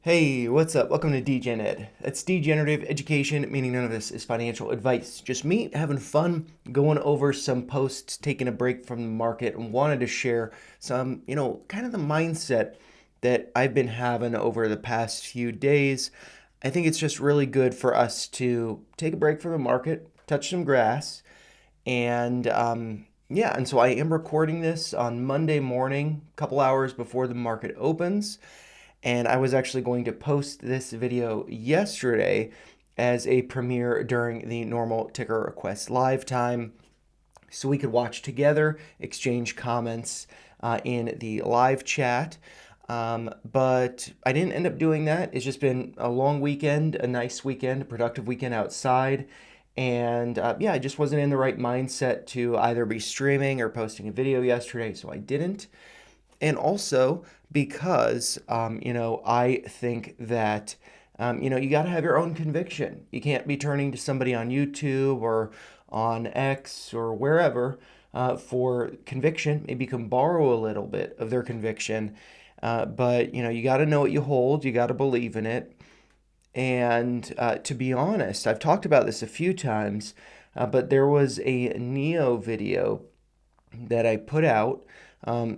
Hey, what's up? Welcome to Degen Ed. That's degenerative education, meaning none of this is financial advice. Just me having fun, going over some posts, taking a break from the market, and wanted to share some, kind of the mindset that I've been having over the past few days. I think it's just really good for us to take a break from the market, touch some grass, and yeah, and so I am recording this on Monday morning, a couple hours before the market opens. And I was actually going to post this video yesterday as a premiere during the normal ticker request live time so we could watch together, exchange comments in the live chat. But I didn't end up doing that. It's just been a long weekend, a nice weekend, a productive weekend outside. And yeah, I just wasn't in the right mindset to either be streaming or posting a video yesterday, so I didn't. And also because, I think that, you got to have your own conviction. You can't be turning to somebody on YouTube or on X or wherever for conviction. Maybe you can borrow a little bit of their conviction, but you got to know what you hold. You got to believe in it. And to be honest, I've talked about this a few times, but there was a Neo video that I put out.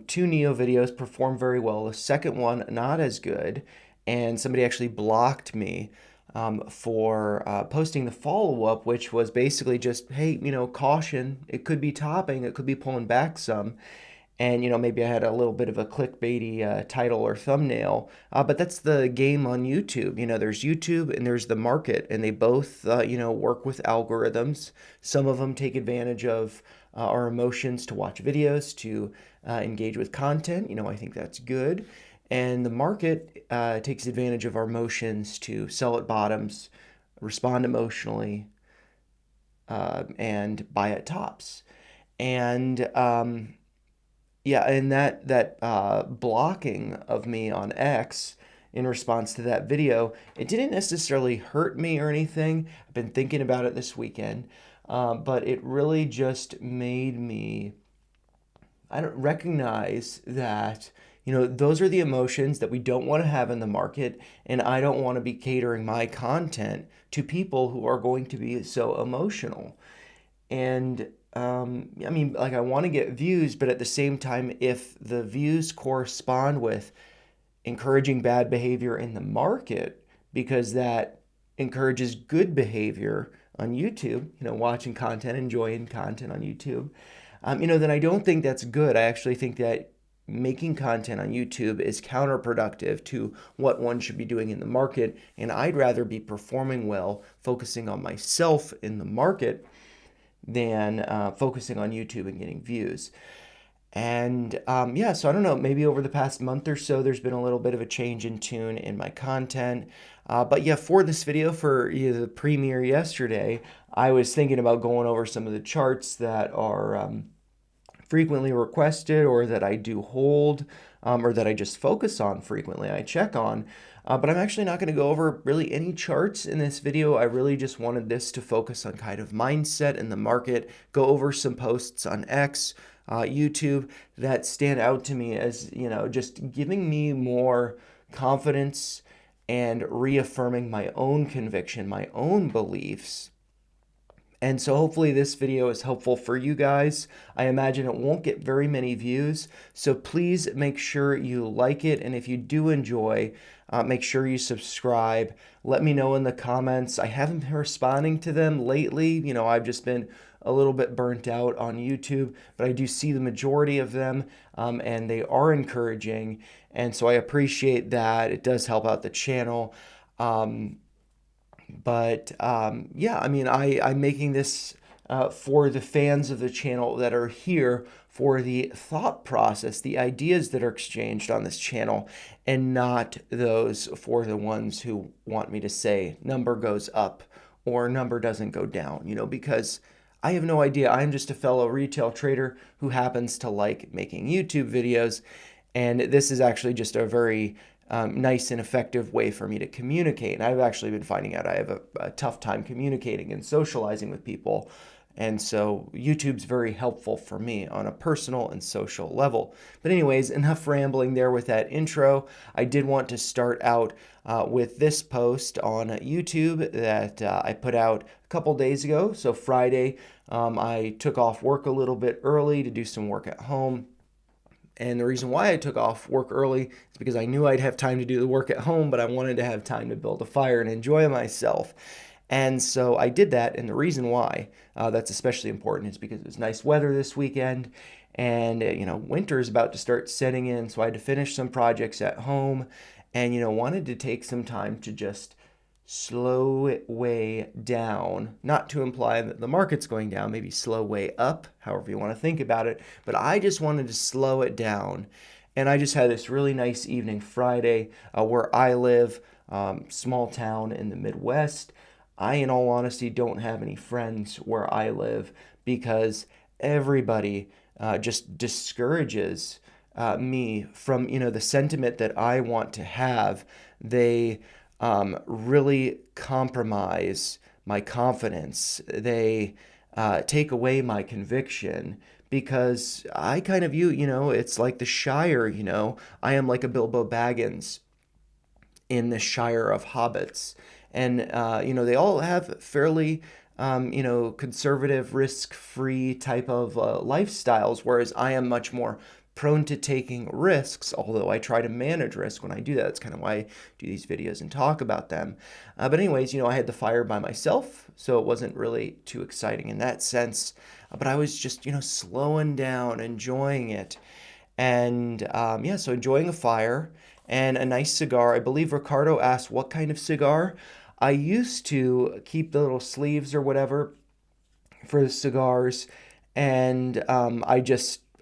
Two Neo videos performed very well. The second one, not as good. And somebody actually blocked me for posting the follow up, which was basically just, hey, caution. It could be topping, it could be pulling back some. And maybe I had a little bit of a clickbaity title or thumbnail, but that's the game on YouTube. There's YouTube and there's the market, and they both work with algorithms. Some of them take advantage of our emotions to watch videos, to engage with content. I think that's good. And the market takes advantage of our emotions to sell at bottoms, respond emotionally, and buy at tops. And yeah, and that blocking of me on X in response to that video, it didn't necessarily hurt me or anything. I've been thinking about it this weekend, but it really just made me, I don't recognize that, those are the emotions that we don't want to have in the market, and I don't want to be catering my content to people who are going to be so emotional. And I mean, like, I want to get views, but at the same time, if the views correspond with encouraging bad behavior in the market, because that encourages good behavior on YouTube, watching content, enjoying content on YouTube, then I don't think that's good. I actually think that making content on YouTube is counterproductive to what one should be doing in the market. And I'd rather be performing well, focusing on myself in the market than focusing on YouTube and getting views. And yeah, so I don't know, maybe over the past month or so, there's been a little bit of a change in tune in my content. But yeah, for this video, for the premiere yesterday, I was thinking about going over some of the charts that are frequently requested, or that I do hold, or that I just focus on frequently, I check on. But I'm actually not going to go over really any charts in this video. I really just wanted this to focus on kind of mindset in the market, go over some posts on X, YouTube that stand out to me as, just giving me more confidence and reaffirming my own conviction, my own beliefs. And so hopefully this video is helpful for you guys. I imagine it won't get very many views, so please make sure you like it. And if you do enjoy, make sure you subscribe. Let me know in the comments. I haven't been responding to them lately. I've just been a little bit burnt out on YouTube, but I do see the majority of them, and they are encouraging. And so I appreciate that. It does help out the channel. But yeah, I mean, I'm making this for the fans of the channel that are here for the thought process, the ideas that are exchanged on this channel, and not those for the ones who want me to say number goes up or number doesn't go down, because I have no idea. I'm just a fellow retail trader who happens to like making YouTube videos, and this is actually just a very nice and effective way for me to communicate. And I've actually been finding out I have a tough time communicating and socializing with people. And so YouTube's very helpful for me on a personal and social level. But, anyways, enough rambling there with that intro. I did want to start out with this post on YouTube that I put out a couple days ago. So, Friday, I took off work a little bit early to do some work at home. And the reason why I took off work early is because I knew I'd have time to do the work at home, but I wanted to have time to build a fire and enjoy myself. And so I did that. And the reason why that's especially important is because it was nice weather this weekend. And, winter is about to start setting in. So I had to finish some projects at home and, wanted to take some time to just slow it way down, not to imply that the market's going down, maybe slow way up, however you want to think about it, but I just wanted to slow it down. And I just had this really nice evening Friday where I live, small town in the Midwest. I, in all honesty, don't have any friends where I live because everybody just discourages me from, the sentiment that I want to have. They really compromise my confidence. They take away my conviction because I kind of view, it's like the Shire, I am like a Bilbo Baggins in the Shire of Hobbits. And, they all have fairly, conservative, risk free type of lifestyles, whereas I am much more prone to taking risks, although I try to manage risk when I do that. That's kind of why I do these videos and talk about them. But anyways, I had the fire by myself, so it wasn't really too exciting in that sense. But I was just, slowing down, enjoying it. And yeah, so enjoying a fire and a nice cigar. I believe Ricardo asked what kind of cigar. I used to keep the little sleeves or whatever for the cigars, and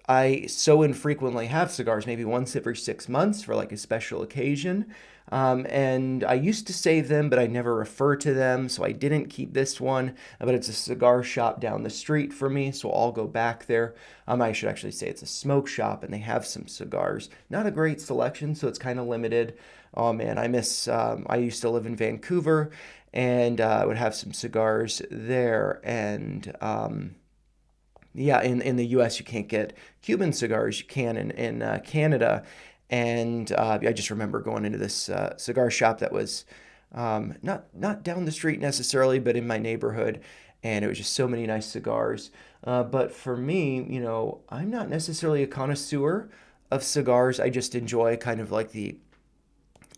I so infrequently have cigars, maybe once every 6 months for like a special occasion. And I used to save them, but I never refer to them, so I didn't keep this one. But it's a cigar shop down the street for me, so I'll go back there. I should actually say it's a smoke shop, and they have some cigars. Not a great selection, so it's kind of limited. Oh man, I miss. I used to live in Vancouver, and I would have some cigars there, and yeah, in the U.S. you can't get Cuban cigars. You can in Canada, and I just remember going into this cigar shop that was not down the street necessarily, but in my neighborhood, and it was just so many nice cigars. But for me, I'm not necessarily a connoisseur of cigars. I just enjoy kind of like the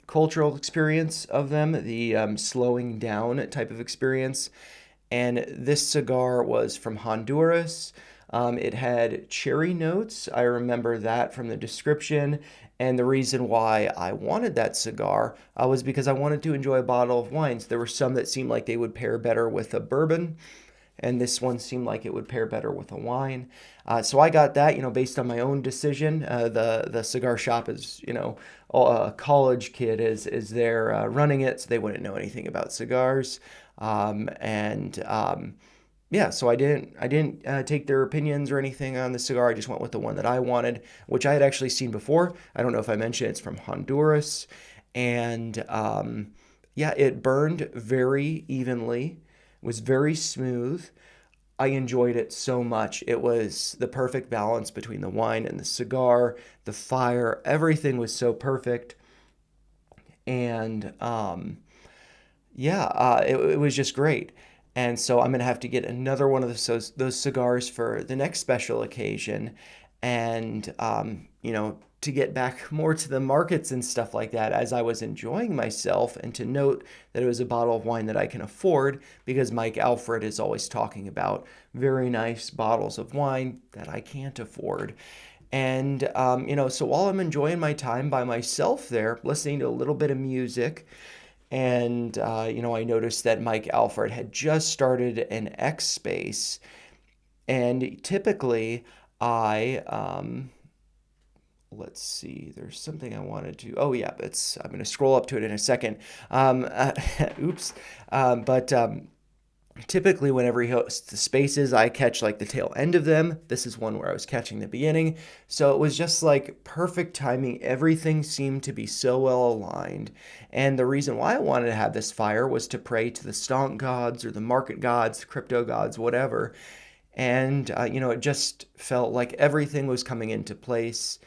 cultural experience of them, the slowing down type of experience. And this cigar was from Honduras. It had cherry notes. I remember that from the description. And the reason why I wanted that cigar was because I wanted to enjoy a bottle of wines. There were some that seemed like they would pair better with a bourbon, and this one seemed like it would pair better with a wine. So I got that, based on my own decision. The cigar shop is, a college kid is there running it, so they wouldn't know anything about cigars. And yeah, so I didn't take their opinions or anything on the cigar. I just went with the one that I wanted, which I had actually seen before. I don't know if I mentioned it's from Honduras, and yeah, it burned very evenly. It was very smooth. I enjoyed it so much. It was the perfect balance between the wine and the cigar, the fire. Everything was so perfect, and yeah, it was just great. And so I'm going to have to get another one of those cigars for the next special occasion. And, to get back more to the markets and stuff like that as I was enjoying myself, and to note that it was a bottle of wine that I can afford, because Mike Alfred is always talking about very nice bottles of wine that I can't afford. And, so while I'm enjoying my time by myself there, listening to a little bit of music, and I noticed that Mike Alfred had just started an X Space, and typically I let's see, there's something I wanted to. Oh yeah, I'm going to scroll up to it in a second. Oops, but typically whenever he hosts the spaces, I catch like the tail end of them. This is one where I was catching the beginning, so it was just like perfect timing. Everything seemed to be so well aligned, and the reason why I wanted to have this fire was to pray to the stonk gods or the market gods, the crypto gods, whatever. And, it just felt like everything was coming into place.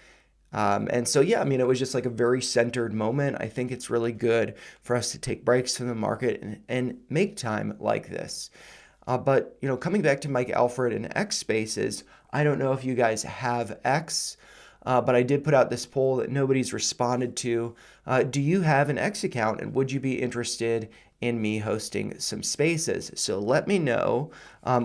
And so, yeah, I mean, it was just like a very centered moment. I think it's really good for us to take breaks from the market and make time like this. But, coming back to Mike Alfred and X Spaces, I don't know if you guys have X, but I did put out this poll that nobody's responded to. Do you have an X account, and would you be interested in me hosting some spaces? So let me know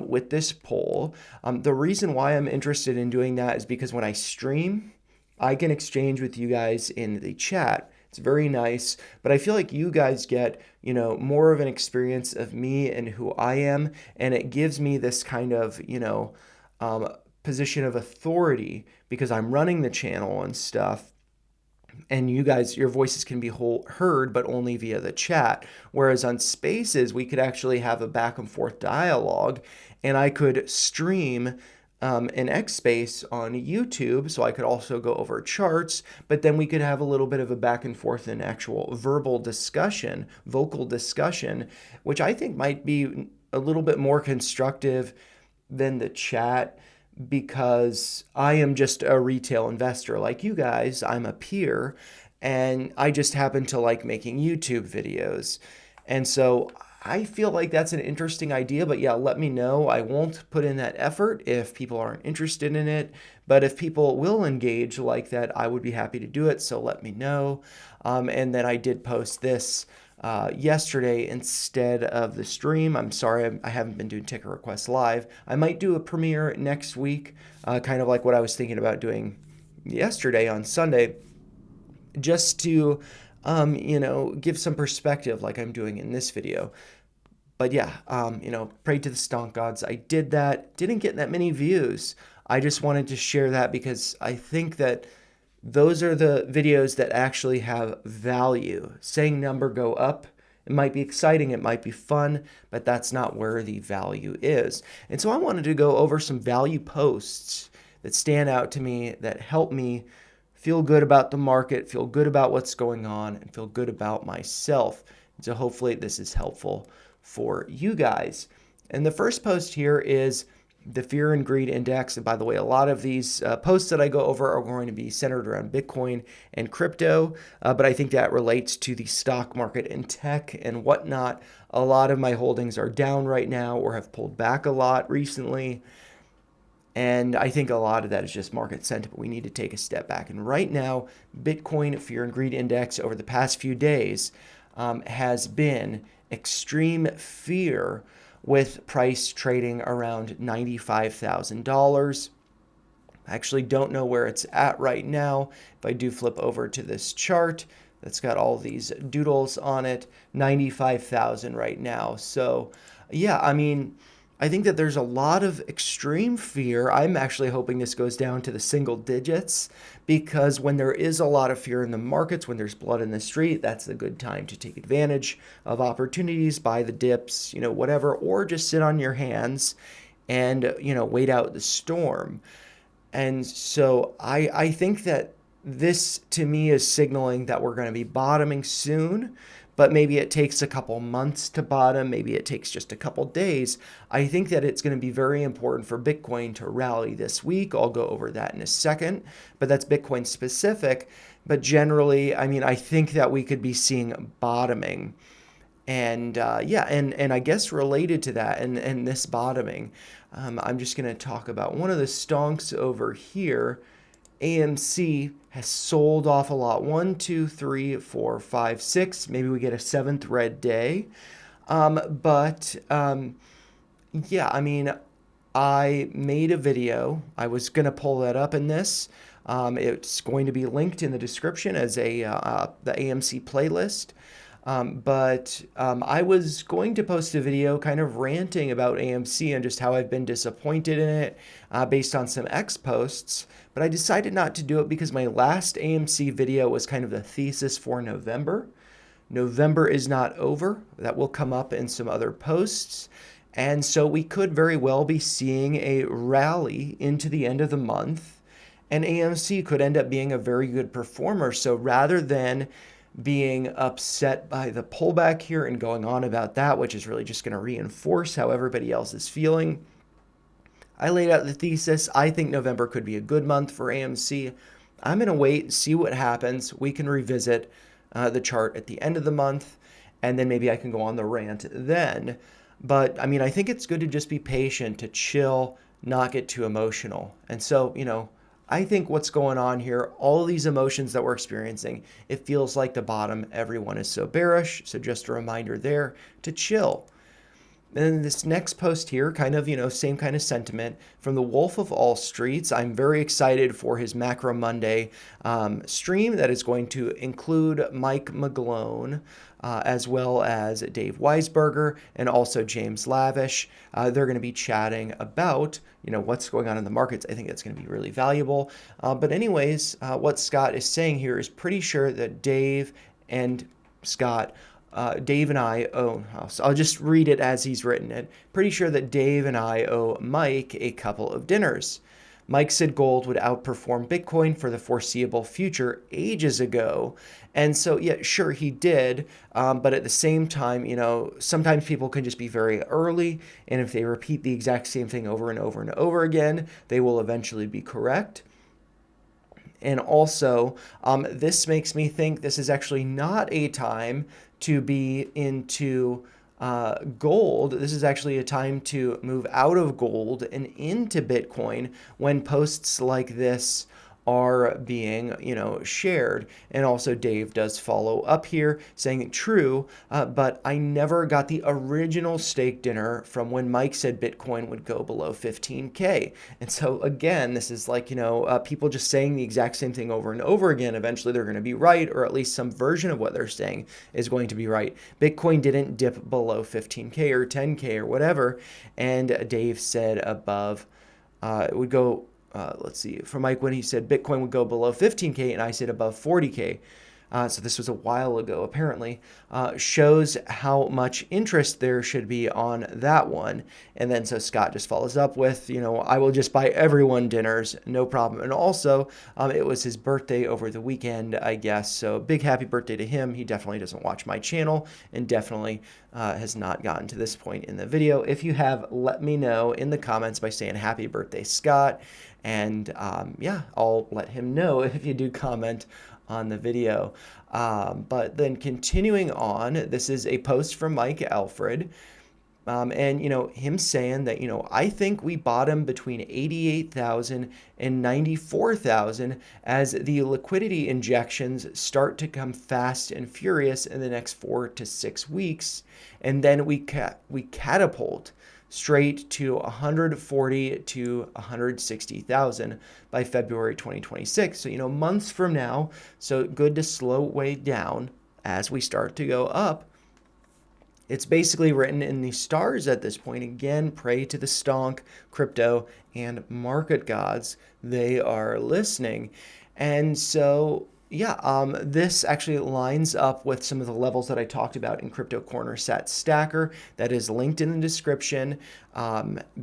with this poll. The reason why I'm interested in doing that is because when I stream, I can exchange with you guys in the chat. It's very nice, but I feel like you guys get, more of an experience of me and who I am, and it gives me this kind of, um, position of authority because I'm running the channel and stuff. And you guys, your voices can be heard, but only via the chat. Whereas on Spaces, we could actually have a back and forth dialogue, and I could stream an X Space on YouTube, so I could also go over charts, but then we could have a little bit of a back and forth and actual verbal discussion, vocal discussion, which I think might be a little bit more constructive than the chat because I am just a retail investor like you guys. I'm a peer and I just happen to like making YouTube videos. And so I feel like that's an interesting idea, but yeah, let me know. I won't put in that effort if people aren't interested in it. But if people will engage like that, I would be happy to do it. So let me know. And then I did post this yesterday instead of the stream. I'm sorry, I haven't been doing ticker requests live. I might do a premiere next week, kind of like what I was thinking about doing yesterday on Sunday, just to, give some perspective like I'm doing in this video. But yeah, pray to the stonk gods. I did that. Didn't get that many views. I just wanted to share that because I think that those are the videos that actually have value. Saying number go up, it might be exciting, it might be fun, but that's not where the value is. And so I wanted to go over some value posts that stand out to me, that help me feel good about the market, feel good about what's going on, and feel good about myself. And so hopefully this is helpful for you guys. And the first post here is the Fear and Greed Index. And by the way, a lot of these posts that I go over are going to be centered around Bitcoin and crypto, but I think that relates to the stock market and tech and whatnot. A lot of my holdings are down right now or have pulled back a lot recently. And I think a lot of that is just market sentiment. We need to take a step back. And right now, Bitcoin Fear and Greed Index over the past few days has been extreme fear with price trading around $95,000. I actually don't know where it's at right now. If I do flip over to this chart that's got all these doodles on it, 95,000 right now. So yeah, I mean, I think that there's a lot of extreme fear. I'm actually hoping this goes down to the single digits because when there is a lot of fear in the markets, when there's blood in the street, that's a good time to take advantage of opportunities, buy the dips, whatever, or just sit on your hands and, wait out the storm. And so I think that this to me is signaling that we're going to be bottoming soon, but maybe it takes a couple months to bottom. Maybe it takes just a couple days. I think that it's going to be very important for Bitcoin to rally this week. I'll go over that in a second, but that's Bitcoin specific. But generally, I mean, I think that we could be seeing bottoming. And yeah, and I guess related to that and this bottoming, I'm just going to talk about one of the stonks over here. AMC has sold off a lot. 1, 2, 3, 4, 5, 6. Maybe we get a seventh red day. But yeah, I mean, I made a video. I was going to pull that up in this. It's going to be linked in the description as the AMC playlist. But I was going to post a video kind of ranting about AMC and just how I've been disappointed in it based on some X posts. But I decided not to do it because my last AMC video was kind of the thesis for November. November is not over. That will come up in some other posts. And so we could very well be seeing a rally into the end of the month. And AMC could end up being a very good performer. So rather than being upset by the pullback here and going on about that, which is really just going to reinforce how everybody else is feeling, I laid out the thesis. I think November could be a good month for AMC. I'm going to wait, see what happens. We can revisit the chart at the end of the month, and then maybe I can go on the rant then. But I mean, I think it's good to just be patient, to chill, not get too emotional. And so, I think what's going on here, all these emotions that we're experiencing, it feels like the bottom. Everyone is so bearish. So just a reminder there to chill. And then this next post here, kind of, same kind of sentiment from the Wolf of All Streets. I'm very excited for his Macro Monday stream that is going to include Mike McGlone, as well as Dave Weisberger and also James Lavish. They're going to be chatting about, what's going on in the markets. I think that's going to be really valuable. But anyways, what Scott is saying here is pretty sure that Dave and Scott Dave and I owe, so I'll just read it as he's written it. Pretty sure that Dave and I owe Mike a couple of dinners. Mike said gold would outperform Bitcoin for the foreseeable future ages ago. And so, yeah, sure, he did. But at the same time, sometimes people can just be very early. And if they repeat the exact same thing over and over and over again, they will eventually be correct. And also, this makes me think this is actually not a time to be into gold. This is actually a time to move out of gold and into Bitcoin when posts like this are being, shared. And also Dave does follow up here saying true, but I never got the original steak dinner from when Mike said Bitcoin would go below 15K. And so again, this is like, people just saying the exact same thing over and over again. Eventually they're going to be right, or at least some version of what they're saying is going to be right. Bitcoin didn't dip below 15K or 10K or whatever. And Dave said above, it would go, let's see, for Mike when he said Bitcoin would go below 15K and I said above 40K. So this was a while ago, apparently, shows how much interest there should be on that one. And then so Scott just follows up with, I will just buy everyone dinners, no problem. And also, it was his birthday over the weekend, I guess. So big happy birthday to him. He definitely doesn't watch my channel and definitely has not gotten to this point in the video. If you have, let me know in the comments by saying happy birthday, Scott. And yeah, I'll let him know if you do comment on the video. But then continuing on, this is a post from Mike Alfred. And, him saying that, I think we bottom between 88,000 and 94,000 as the liquidity injections start to come fast and furious in the next 4 to 6 weeks. And then we catapult straight to 140 to 160,000 by February 2026. So, months from now, so good to slow way down as we start to go up. It's basically written in the stars at this point. Again, pray to the stonk, crypto, and market gods. They are listening. And so, yeah, this actually lines up with some of the levels that I talked about in Crypto Corner Sat Stacker. That is linked in the description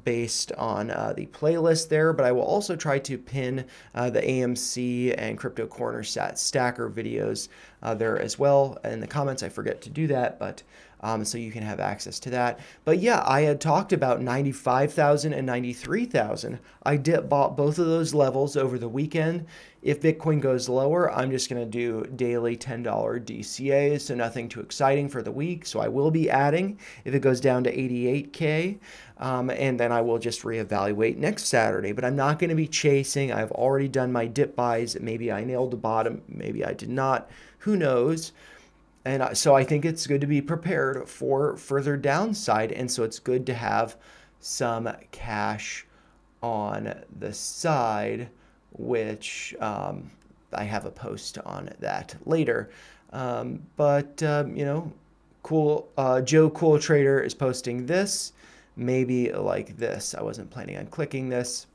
based on the playlist there. But I will also try to pin the AMC and Crypto Corner Sat Stacker videos there as well in the comments. I forget to do that, but so you can have access to that. But yeah, I had talked about 95,000 and 93,000. I bought both of those levels over the weekend. If Bitcoin goes lower, I'm just going to do daily $10 DCAs, so nothing too exciting for the week. So I will be adding if it goes down to 88K, and then I will just reevaluate next Saturday. But I'm not going to be chasing. I've already done my dip buys. Maybe I nailed the bottom. Maybe I did not. Who knows? And so I think it's good to be prepared for further downside. And so it's good to have some cash on the side, which I have a post on that later. Cool. Joe Cool Trader is posting this, maybe like this. I wasn't planning on clicking this.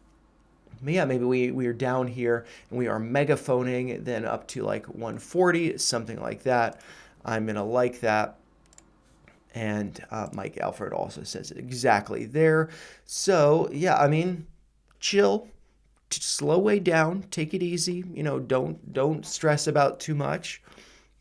But yeah, maybe we are down here and we are megaphoning, then up to like 140, something like that. I'm going to like that. And Mike Alfred also says it exactly there. So, yeah, I mean, chill, slow way down, take it easy. Don't stress about too much.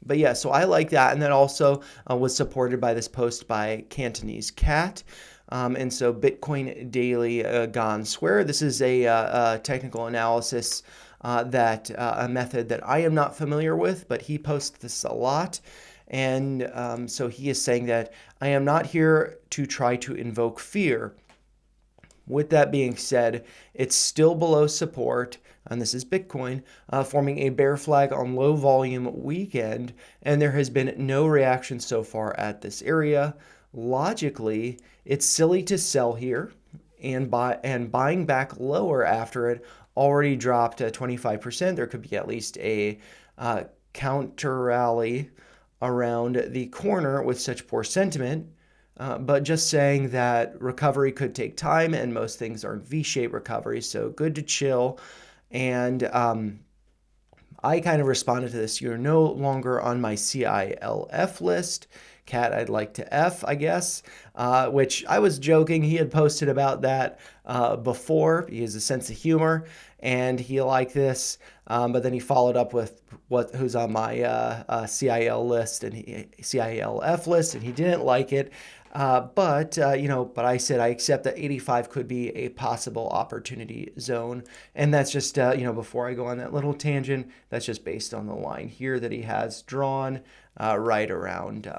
But yeah, so I like that. And then also was supported by this post by Cantonese Cat. And so Bitcoin Daily gone square. This is a technical analysis that a method that I am not familiar with, but he posts this a lot. And so he is saying that I am not here to try to invoke fear. With that being said, it's still below support, and this is Bitcoin, forming a bear flag on low volume weekend, and there has been no reaction so far at this area. Logically, it's silly to sell here and buying back lower after it already dropped 25%. There could be at least a counter rally around the corner with such poor sentiment. But just saying that recovery could take time and most things aren't V-shaped recovery, so good to chill. And I kind of responded to this. You're no longer on my CILF list. Cat, I'd like to F, I guess, which I was joking. He had posted about that before. He has a sense of humor and he liked this. But then he followed up with who's on my CIL list and CILF list, and he didn't like it. But I said I accept that 85 could be a possible opportunity zone, and that's just before I go on that little tangent, that's just based on the line here that he has drawn right around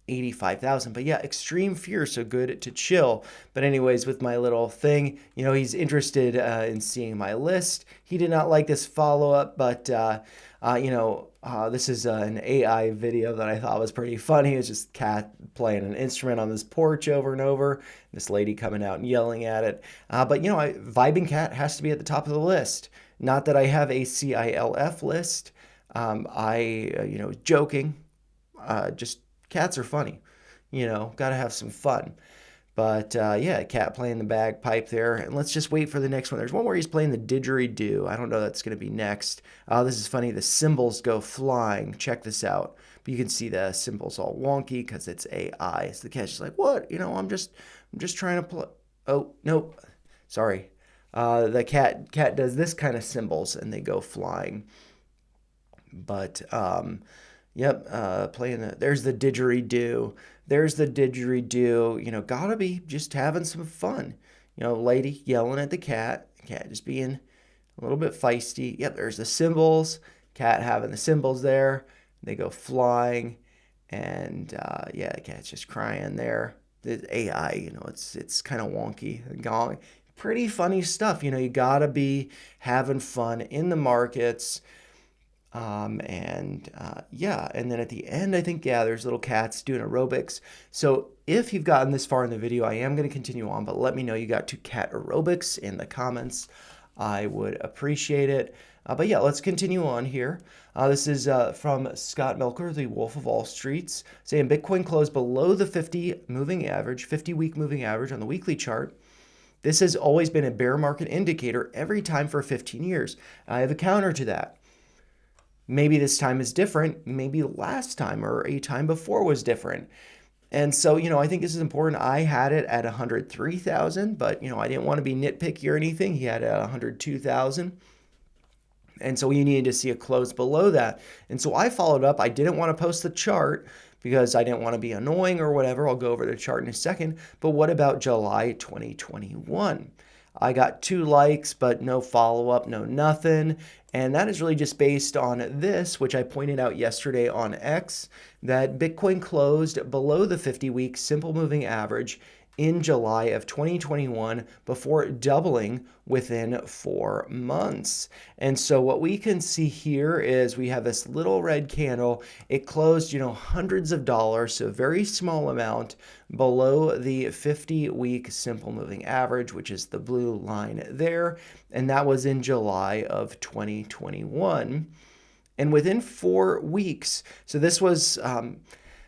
85,000. But yeah, extreme fear, so good to chill. But anyways, with my little thing, he's interested in seeing my list. He did not like this follow-up, but this is an AI video that I thought was pretty funny. It's just cat playing an instrument on this porch over and over. This lady coming out and yelling at it. Vibing cat has to be at the top of the list. Not that I have a CILF list. Joking. Just cats are funny. Got to have some fun. But cat playing the bagpipe there. And let's just wait for the next one. There's one where he's playing the didgeridoo. I don't know that's going to be next. This is funny. The cymbals go flying. Check this out. But you can see the cymbals all wonky because it's AI. So the cat's just like, what? I'm just trying to play. Oh, nope. Sorry. The cat does this kind of cymbals and they go flying. But playing there's the didgeridoo. There's the didgeridoo. Gotta be just having some fun. Lady yelling at the cat just being a little bit feisty. Yep, there's the cymbals. Cat having the cymbals there. They go flying. And the cat's just crying there. The AI, it's kind of wonky. Gong. Pretty funny stuff. You gotta be having fun in the markets. And then at the end, I think, there's little cats doing aerobics. So if you've gotten this far in the video, I am going to continue on, but let me know you got to cat aerobics in the comments. I would appreciate it. Let's continue on here. This is from Scott Milker, the Wolf of All Streets, saying Bitcoin closed below the 50-week moving average on the weekly chart. This has always been a bear market indicator every time for 15 years. I have a counter to that. Maybe this time is different. Maybe last time or a time before was different. And so, I think this is important. I had it at 103,000, but, I didn't want to be nitpicky or anything. He had it at 102,000. And so we needed to see a close below that. And so I followed up. I didn't want to post the chart because I didn't want to be annoying or whatever. I'll go over the chart in a second. But what about July 2021? I got 2 likes, but no follow-up, no nothing. And that is really just based on this, which I pointed out yesterday on X, that Bitcoin closed below the 50-week simple moving average in July of 2021 before doubling within 4 months. And so what we can see here is we have this little red candle. It closed, hundreds of dollars, so a very small amount below the 50-week simple moving average, which is the blue line there. And that was in July of 2021. And within 4 weeks, so this was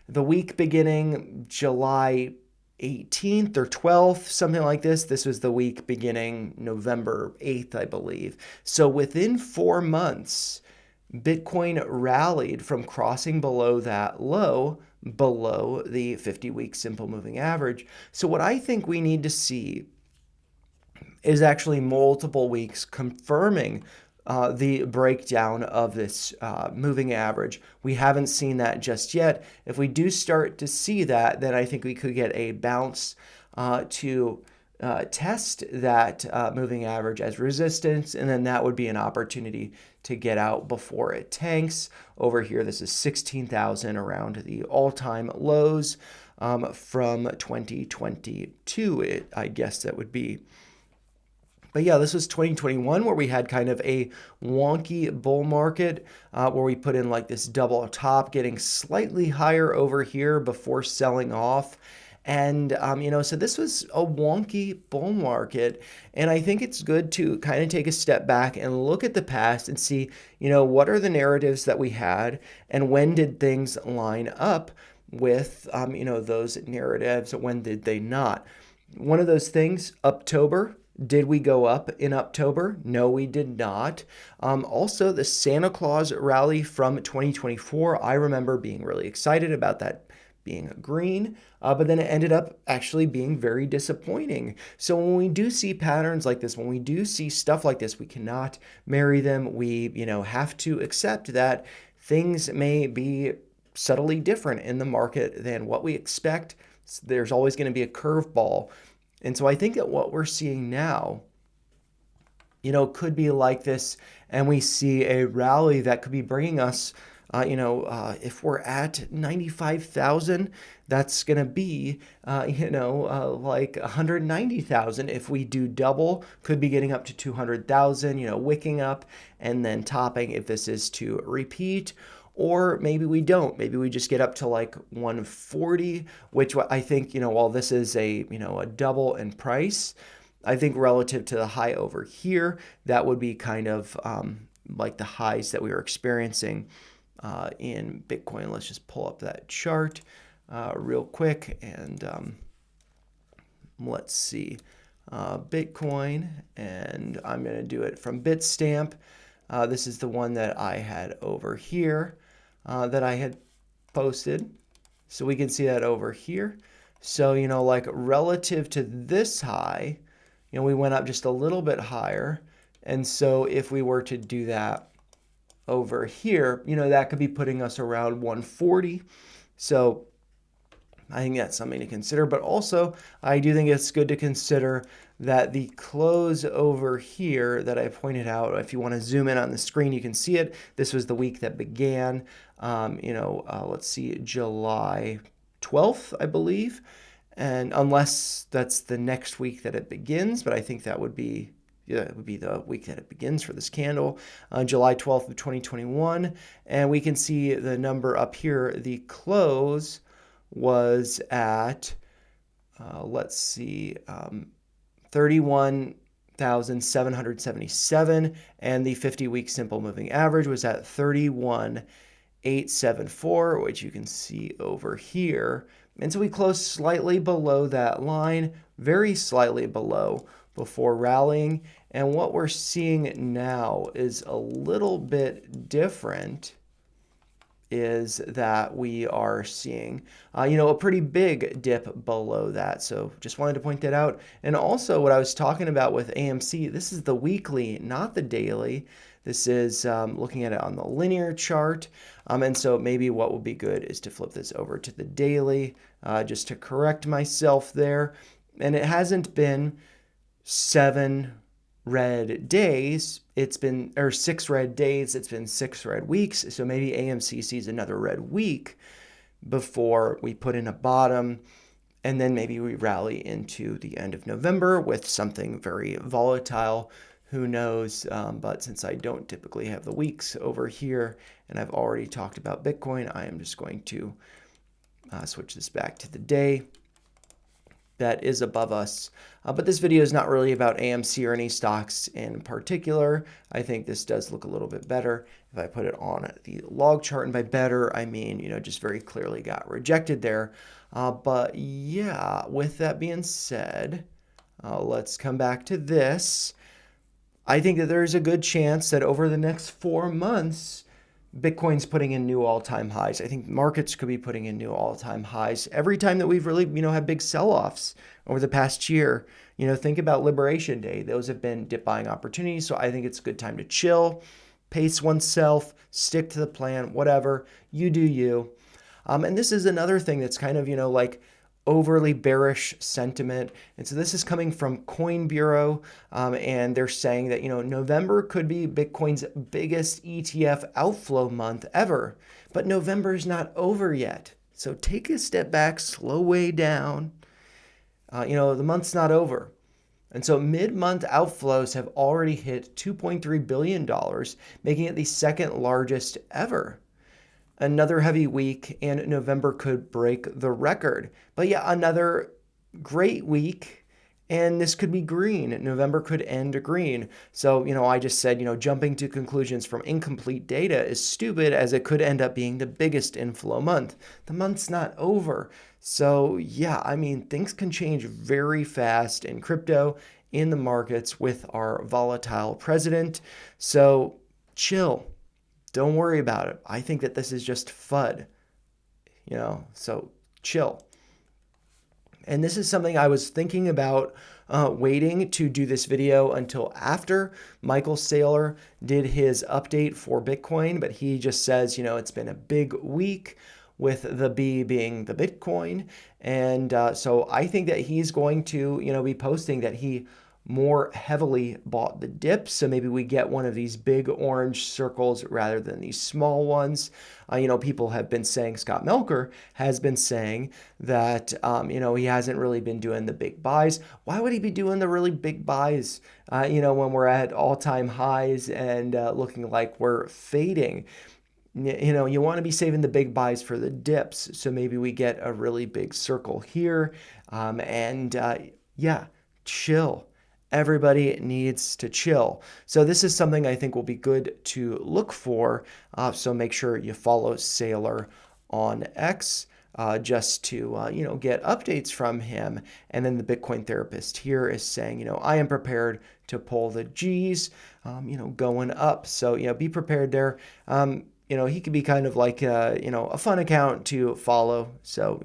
the week beginning July 18th or 12th, something like this. This was the week beginning November 8th, I believe. So within 4 months, Bitcoin rallied from crossing below that low, below the 50-week simple moving average. So what I think we need to see is actually multiple weeks confirming the breakdown of this moving average. We haven't seen that just yet. If we do start to see that, then I think we could get a bounce to test that moving average as resistance, and then that would be an opportunity to get out before it tanks. Over here, this is 16,000 around the all-time lows from 2022, I guess that would be. But yeah, this was 2021 where we had kind of a wonky bull market where we put in like this double top, getting slightly higher over here before selling off. And, so this was a wonky bull market. And I think it's good to kind of take a step back and look at the past and see, what are the narratives that we had and when did things line up with, those narratives? When did they not? One of those things, October. Did we go up in October? No, we did not. Also, the Santa Claus rally from 2024, I remember being really excited about that being green, but then it ended up actually being very disappointing. So when we do see patterns like this, when we do see stuff like this, we cannot marry them. We, have to accept that things may be subtly different in the market than what we expect. There's always going to be a curveball. And so I think that what we're seeing now, could be like this, and we see a rally that could be bringing us, if we're at 95,000, that's going to be, like 190,000. If we do double, could be getting up to 200,000, wicking up and then topping if this is to repeat. Or maybe we don't. Maybe we just get up to like 140, which I think, while this is a double in price, I think relative to the high over here, that would be kind of like the highs that we were experiencing in Bitcoin. Let's just pull up that chart real quick and let's see. Bitcoin, and I'm going to do it from Bitstamp. This is the one that I had over here that I had posted. So we can see that over here. So, like relative to this high, we went up just a little bit higher. And so if we were to do that over here, that could be putting us around 140. So I think that's something to consider. But also, I do think it's good to consider that the close over here that I pointed out, if you want to zoom in on the screen, you can see it. This was the week that began, let's see, July 12th, I believe. And unless that's the next week that it begins, but I think that would be, it would be the week that it begins for this candle, July 12th of 2021. And we can see the number up here. The close was at, let's see, 31,777, and the 50-week simple moving average was at 31,874, which you can see over here. And so we closed slightly below that line, very slightly below, before rallying. And what we're seeing now is a little bit different. Is that we are seeing, a pretty big dip below that. So just wanted to point that out. And also what I was talking about with AMC, this is the weekly, not the daily. This is looking at it on the linear chart. And so maybe what would be good is to flip this over to the daily, just to correct myself there. And it hasn't been 7 red days, it's been, or 6 red days, it's been 6 red weeks. So maybe AMC sees another red week before we put in a bottom, and then maybe we rally into the end of November with something very volatile. Who knows? But since I don't typically have the weeks over here, and I've already talked about Bitcoin, I am just going to switch this back to the day that is above us. But this video is not really about AMC or any stocks in particular. I think this does look a little bit better if I put it on the log chart. And by better, I mean, just very clearly got rejected there. But yeah, with that being said, let's come back to this. I think that there's a good chance that over the next 4 months, Bitcoin's putting in new all-time highs. I think markets could be putting in new all-time highs every time that we've really, had big sell-offs over the past year. Think about Liberation Day. Those have been dip buying opportunities. So I think it's a good time to chill, pace oneself, stick to the plan, whatever. You do you. And this is another thing that's kind of, like overly bearish sentiment. And so this is coming from Coin Bureau, and they're saying that, November could be Bitcoin's biggest ETF outflow month ever. But November is not over yet. So take a step back, slow way down. The month's not over. And so mid-month outflows have already hit $2.3 billion, making it the second largest ever. Another heavy week, and November could break the record. But yeah, another great week, and this could be green. November could end green. So, I just said, jumping to conclusions from incomplete data is stupid, as it could end up being the biggest inflow month. The month's not over. So yeah, things can change very fast in crypto, in the markets, with our volatile president. So chill. Don't worry about it. I think that this is just FUD, so chill. And this is something I was thinking about waiting to do this video until after Michael Saylor did his update for Bitcoin, but he just says, it's been a big week, with the B being the Bitcoin. And so I think that he's going to, be posting that he more heavily bought the dip. So maybe we get one of these big orange circles rather than these small ones. People have been saying, Scott Melker has been saying that, he hasn't really been doing the big buys. Why would he be doing the really big buys, when we're at all-time highs and looking like we're fading? You want to be saving the big buys for the dips. So maybe we get a really big circle here. Yeah, chill. Everybody needs to chill. So this is something I think will be good to look for. So make sure you follow Saylor on X just to, get updates from him. And then the Bitcoin therapist here is saying, I am prepared to pull the G's, going up. So, be prepared there. He could be kind of like, a fun account to follow. So,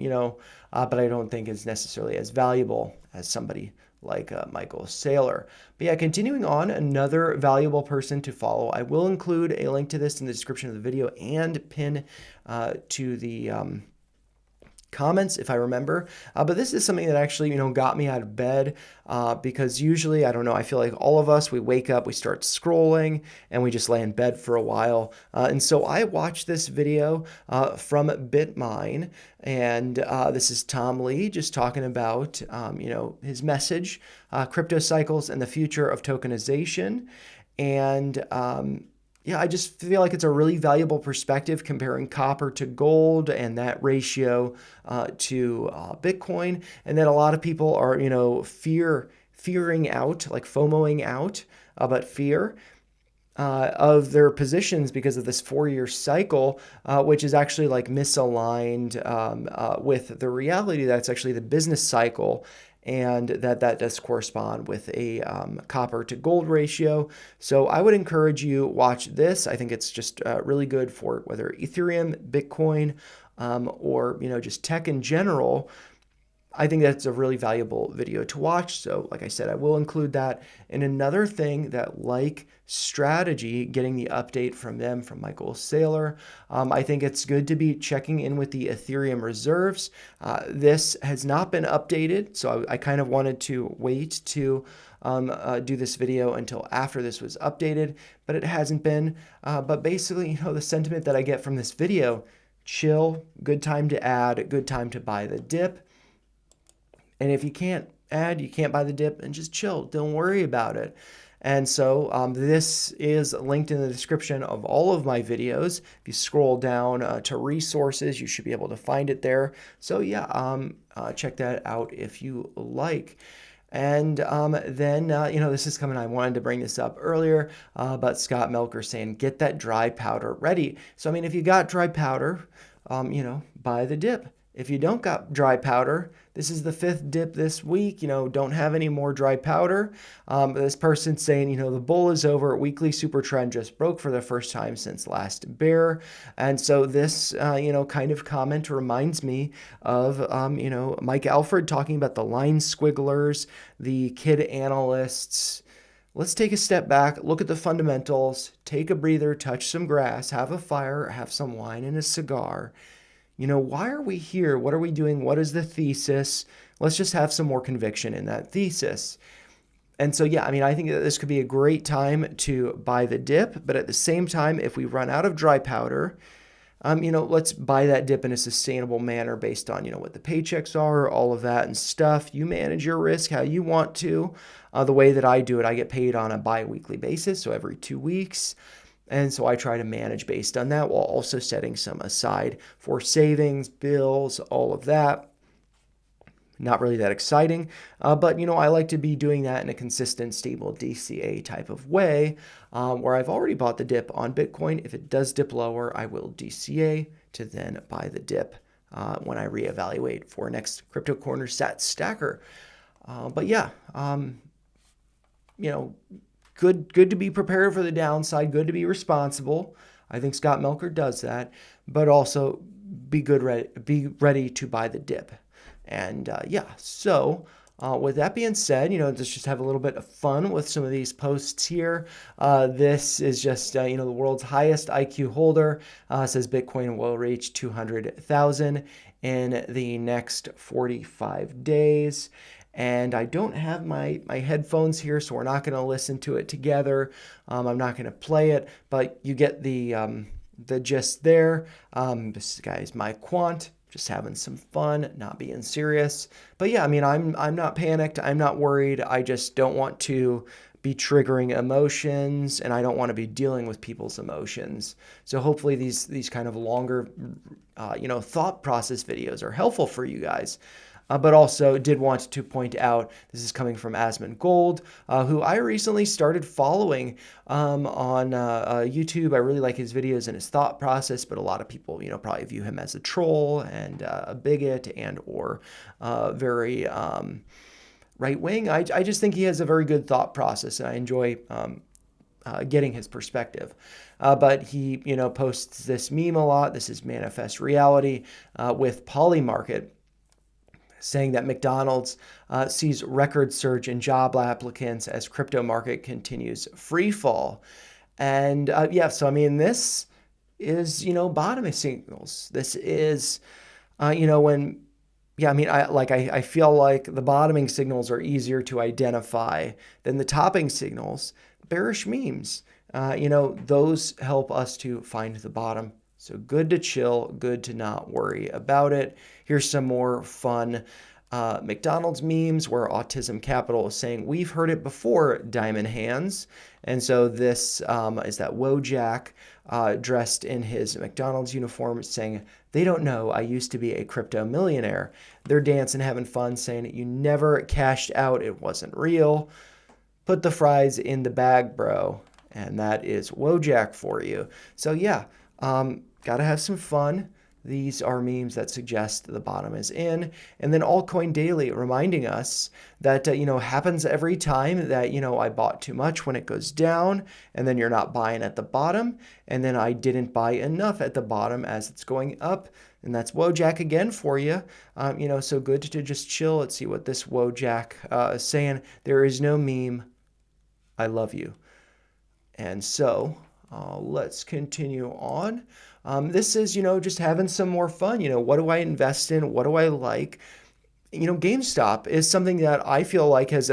but I don't think it's necessarily as valuable as somebody like Michael Saylor. But yeah, continuing on, another valuable person to follow. I will include a link to this in the description of the video and pin to the comments if I remember. But this is something that actually, got me out of bed because usually, I don't know, I feel like all of us, we wake up, we start scrolling, and we just lay in bed for a while. And so I watched this video from BitMine, and this is Tom Lee just talking about, his message, crypto cycles and the future of tokenization. And yeah, I just feel like it's a really valuable perspective comparing copper to gold and that ratio to Bitcoin, and that a lot of people are, fearing out, like FOMOing out about fear of their positions because of this 4-year cycle, which is actually like misaligned with the reality that's actually the business cycle. And that does correspond with a copper to gold ratio. So I would encourage you watch this. I think it's just really good for whether Ethereum, Bitcoin, or just tech in general. I think that's a really valuable video to watch. So like I said, I will include that. And another thing that, like Strategy, getting the update from them, from Michael Saylor, I think it's good to be checking in with the Ethereum reserves. This has not been updated, so I kind of wanted to wait to do this video until after this was updated, but it hasn't been. But basically, the sentiment that I get from this video, chill, good time to add, good time to buy the dip. And if you can't add, you can't buy the dip, and just chill. Don't worry about it. And so this is linked in the description of all of my videos. If you scroll down to resources, you should be able to find it there. So yeah, check that out if you like. And then, this is coming, I wanted to bring this up earlier, but Scott Melker saying, get that dry powder ready. So, if you got dry powder, buy the dip. If you don't got dry powder, this is the fifth dip this week. Don't have any more dry powder. This person's saying, the bull is over. Weekly super trend just broke for the first time since last bear. And so this, kind of comment reminds me of, Mike Alfred talking about the line squigglers, the kid analysts. Let's take a step back, look at the fundamentals, take a breather, touch some grass, have a fire, have some wine and a cigar. Why are we here? What are we doing? What is the thesis? Let's just have some more conviction in that thesis. And so, yeah, I think that this could be a great time to buy the dip. But at the same time, if we run out of dry powder, let's buy that dip in a sustainable manner based on, what the paychecks are, all of that and stuff. You manage your risk how you want to. The way that I do it, I get paid on a bi-weekly basis, so every 2 weeks. And so I try to manage based on that while also setting some aside for savings, bills, all of that. Not really that exciting, but I like to be doing that in a consistent, stable DCA type of way, where I've already bought the dip on Bitcoin. If it does dip lower, I will DCA to then buy the dip when I reevaluate for next Crypto Corner Sat Stacker. But yeah, good to be prepared for the downside, good to be responsible. I think Scott Melker does that, but also be ready to buy the dip. And so with that being said, let's just have a little bit of fun with some of these posts here. This is just, the world's highest IQ holder says Bitcoin will reach 200,000 in the next 45 days. And I don't have my headphones here, so we're not going to listen to it together. I'm not going to play it, but you get the gist there. This guy is my quant, just having some fun, not being serious. But yeah, I'm not panicked. I'm not worried. I just don't want to be triggering emotions, and I don't want to be dealing with people's emotions. So hopefully these kind of longer, thought process videos are helpful for you guys. But also did want to point out, this is coming from Asmon Gold, who I recently started following on YouTube. I really like his videos and his thought process, but a lot of people, probably view him as a troll and a bigot and or very right wing. I just think he has a very good thought process, and I enjoy getting his perspective. But he, posts this meme a lot. This is Manifest Reality with Polymarket, saying that McDonald's sees record surge in job applicants as crypto market continues free fall. And this is, bottoming signals. This is, I feel like the bottoming signals are easier to identify than the topping signals. Bearish memes, those help us to find the bottom. So good to chill, good to not worry about it. Here's some more fun McDonald's memes where Autism Capital is saying, we've heard it before, diamond hands. And so this is that Wojak dressed in his McDonald's uniform saying, they don't know I used to be a crypto millionaire. They're dancing, having fun, saying you never cashed out. It wasn't real. Put the fries in the bag, bro. And that is Wojak for you. So yeah, gotta have some fun. These are memes that suggest the bottom is in. And then Altcoin Daily reminding us that, happens every time that, I bought too much when it goes down, and then you're not buying at the bottom. And then I didn't buy enough at the bottom as it's going up. And that's Wojak again for you. So good to just chill. Let's see what this Wojak is saying. There is no meme. I love you. And so let's continue on. This is, just having some more fun. What do I invest in? What do I like? GameStop is something that I feel like has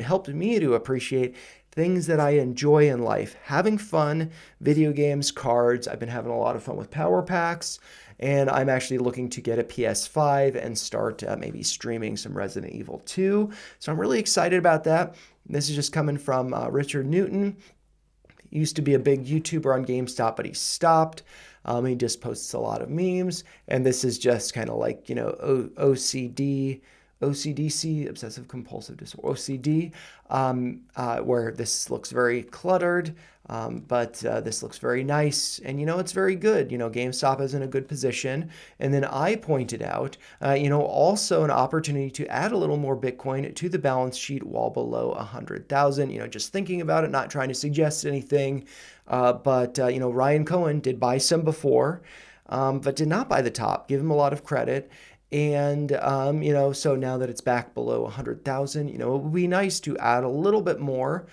helped me to appreciate things that I enjoy in life. Having fun, video games, cards. I've been having a lot of fun with Power Packs, and I'm actually looking to get a PS5 and start maybe streaming some Resident Evil 2. So I'm really excited about that. This is just coming from Richard Newton. He used to be a big YouTuber on GameStop, but he stopped. He just posts a lot of memes, and this is just kind of like, OCDC, obsessive compulsive disorder, OCD, where this looks very cluttered. But this looks very nice, and it's very good. GameStop is in a good position. And then I pointed out, also an opportunity to add a little more Bitcoin to the balance sheet while below 100,000. Just thinking about it, not trying to suggest anything. But Ryan Cohen did buy some before, but did not buy the top. Give him a lot of credit. And so now that it's back below 100,000, it would be nice to add a little bit more.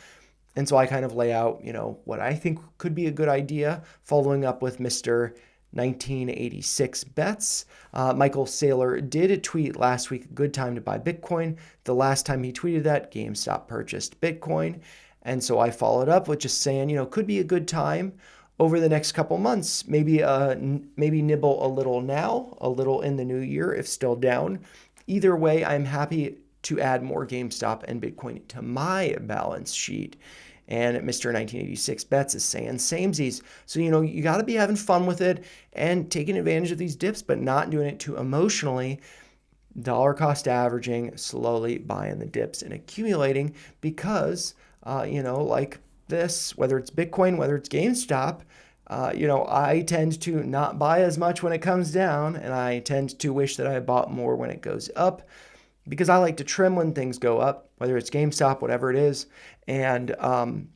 And so I kind of lay out, what I think could be a good idea, following up with Mr. 1986 bets. Michael Saylor did a tweet last week, a good time to buy Bitcoin. The last time he tweeted that, GameStop purchased Bitcoin. And so I followed up with just saying, could be a good time over the next couple months. Maybe nibble a little now, a little in the new year if still down. Either way, I'm happy to add more GameStop and Bitcoin to my balance sheet. And Mr. 1986 Bets is saying samesies. So, you got to be having fun with it and taking advantage of these dips, but not doing it too emotionally. Dollar cost averaging, slowly buying the dips and accumulating because, like this, whether it's Bitcoin, whether it's GameStop, I tend to not buy as much when it comes down, and I tend to wish that I bought more when it goes up, because I like to trim when things go up, whether it's GameStop, whatever it is. And and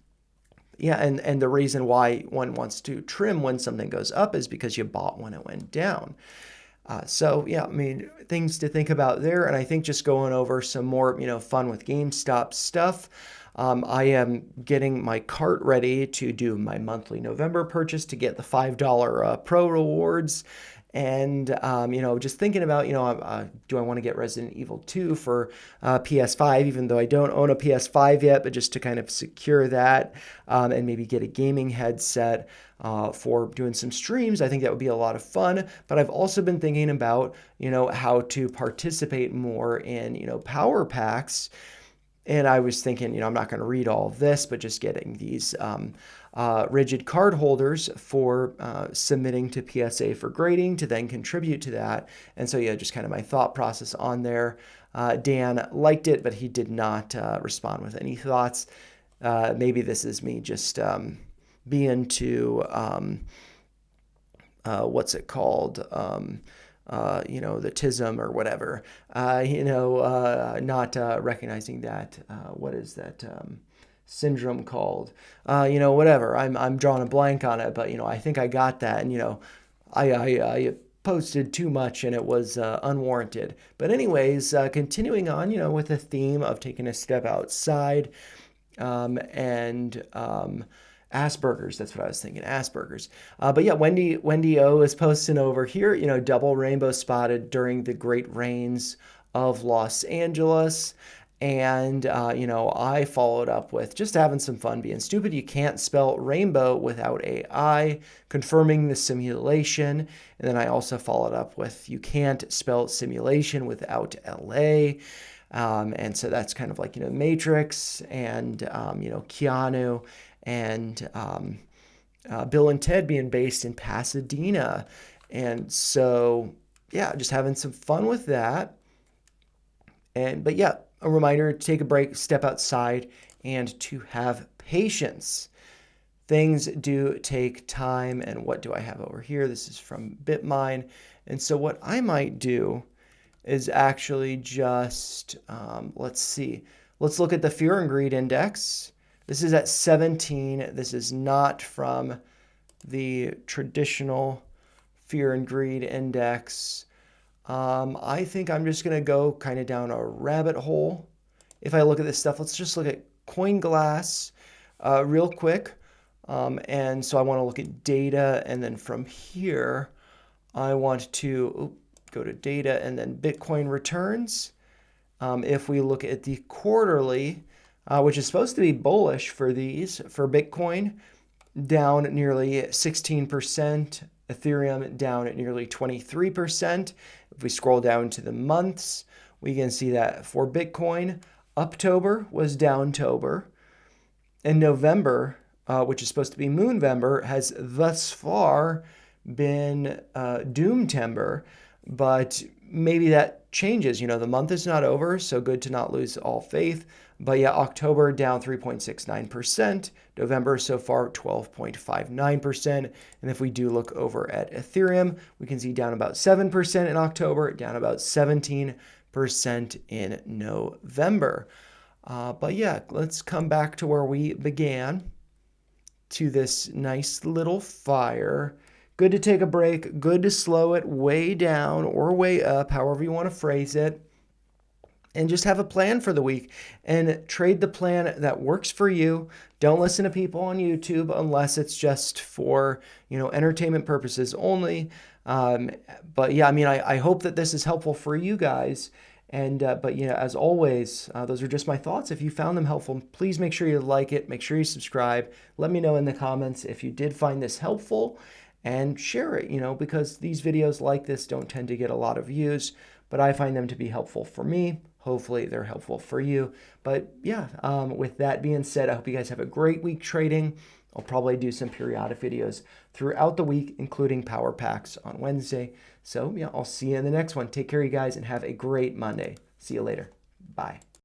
the reason why one wants to trim when something goes up is because you bought when it went down. Things to think about there. And I think just going over some more, fun with GameStop stuff. I am getting my cart ready to do my monthly November purchase to get the $5 Pro rewards. And, just thinking about, do I want to get Resident Evil 2 for PS5, even though I don't own a PS5 yet, but just to kind of secure that and maybe get a gaming headset for doing some streams. I think that would be a lot of fun. But I've also been thinking about, how to participate more in, power packs. And I was thinking, I'm not going to read all of this, but just getting these rigid card holders for submitting to PSA for grading to then contribute to that. And so, just kind of my thought process on there. Dan liked it, but he did not respond with any thoughts. Maybe this is me just being too, what's it called? The TISM or whatever, not recognizing that, what is that syndrome called? Whatever. I'm drawing a blank on it, but, I think I got that. And, I posted too much and it was unwarranted. But anyways, continuing on, with the theme of taking a step outside and Asperger's, that's what I was thinking, Asperger's. Wendy O is posting over here, double rainbow spotted during the great rains of Los Angeles. And, I followed up with just having some fun being stupid. You can't spell rainbow without AI, confirming the simulation. And then I also followed up with you can't spell simulation without LA. And so that's kind of like, Matrix and, Keanu and Bill and Ted being based in Pasadena. And so, just having some fun with that. But a reminder to take a break, step outside, and to have patience. Things do take time. And what do I have over here? This is from BitMine. And so what I might do is actually just, let's see. Let's look at the Fear and Greed Index. This is at 17. This is not from the traditional Fear and Greed Index. I think I'm just going to go kind of down a rabbit hole. If I look at this stuff, let's just look at CoinGlass real quick. And so I want to look at data. And then from here, I want to go to data and then Bitcoin returns. If we look at the quarterly, which is supposed to be bullish for Bitcoin, down nearly 16%, Ethereum down at nearly 23%. If we scroll down to the months, we can see that for Bitcoin, Uptober was Downtober, and November, which is supposed to be Moonvember, has thus far been Doomtember. but maybe that changes. You know, the month is not over, so good to not lose all faith. But yeah, October down 3.69%. November so far 12.59%. And if we do look over at Ethereum, we can see down about 7% in October, down about 17% in November. But yeah, let's come back to where we began, to this nice little fire. Good to take a break, good to slow it way down or way up, however you want to phrase it, and just have a plan for the week and trade the plan that works for you. Don't listen to people on YouTube unless it's just for, entertainment purposes only. But yeah, I mean, I hope that this is helpful for you guys. And but as always, those are just my thoughts. If you found them helpful, please make sure you like it. Make sure you subscribe. Let me know in the comments if you did find this helpful, and share it. Because these videos like this don't tend to get a lot of views, but I find them to be helpful for me. Hopefully they're helpful for you. But yeah, with that being said, I hope you guys have a great week trading. I'll probably do some periodic videos throughout the week, including power packs on Wednesday. So yeah, I'll see you in the next one. Take care, you guys, and have a great Monday. See you later. Bye.